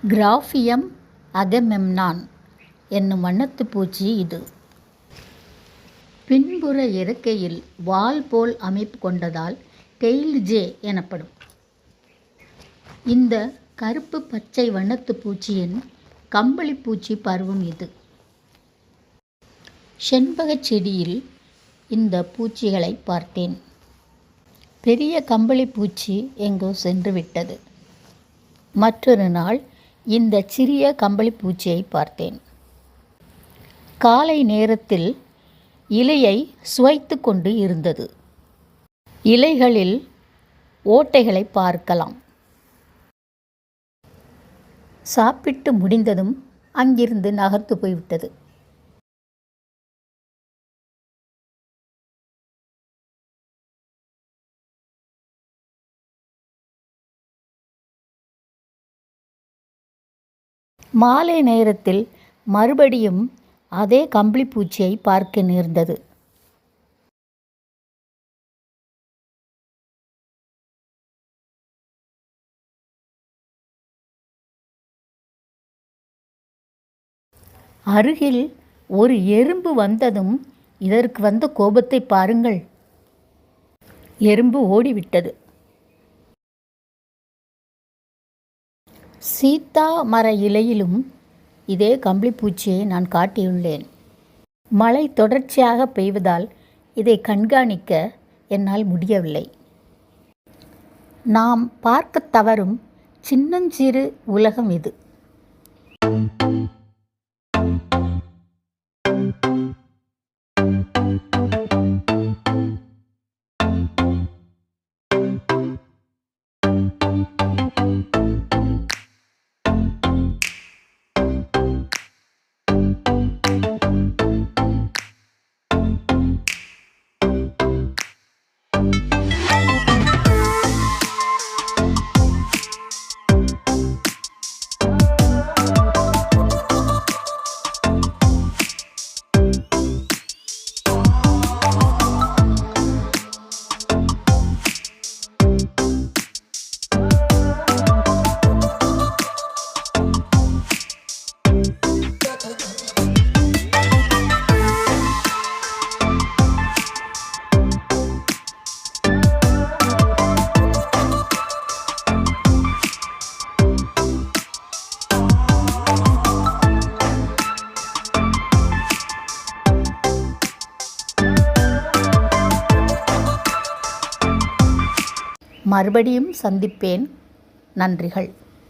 கிராஃபியம் அகமெம்னான் என்னும் வண்ணத்துப் பூச்சி இது. பின்புற இறக்கையில் வால் போல் அமைப்பு கொண்டதால் டெயில் ஜே எனப்படும். இந்த கருப்பு பச்சை வண்ணத்துப் பூச்சியின் கம்பளிப்பூச்சி பருவம் இது. செண்பகச் செடியில் இந்த பூச்சிகளை பார்த்தேன். பெரிய கம்பளிப்பூச்சி எங்கோ சென்று விட்டது. மற்றொரு நாள் இந்த சிறிய கம்பளிப்பூச்சியை பார்த்தேன். காலை நேரத்தில் இலையை சுவைத்து கொண்டு இருந்தது. இலைகளில் ஓட்டைகளை பார்க்கலாம். சாப்பிட்டு முடிந்ததும் அங்கிருந்து நகர்ந்து போய்விட்டது. மாலை நேரத்தில் மறுபடியும் அதே கம்பளிப்பூச்சியை பார்க்க நேர்ந்தது. அருகில் ஒரு எறும்பு வந்ததும் இதற்கு வந்த கோபத்தை பாருங்கள். எறும்பு ஓடிவிட்டது. சீத்தா மர இலையிலும் இதே கம்பளிப்பூச்சியை நான் காட்டியுள்ளேன். மழை தொடர்ச்சியாக பெய்வதால் இதை கண்காணிக்க என்னால் முடியவில்லை. நாம் பார்க்க தவறும் சின்னஞ்சிறு உலகம் இது. மறுபடியும் சந்திப்பேன். நன்றிகள்.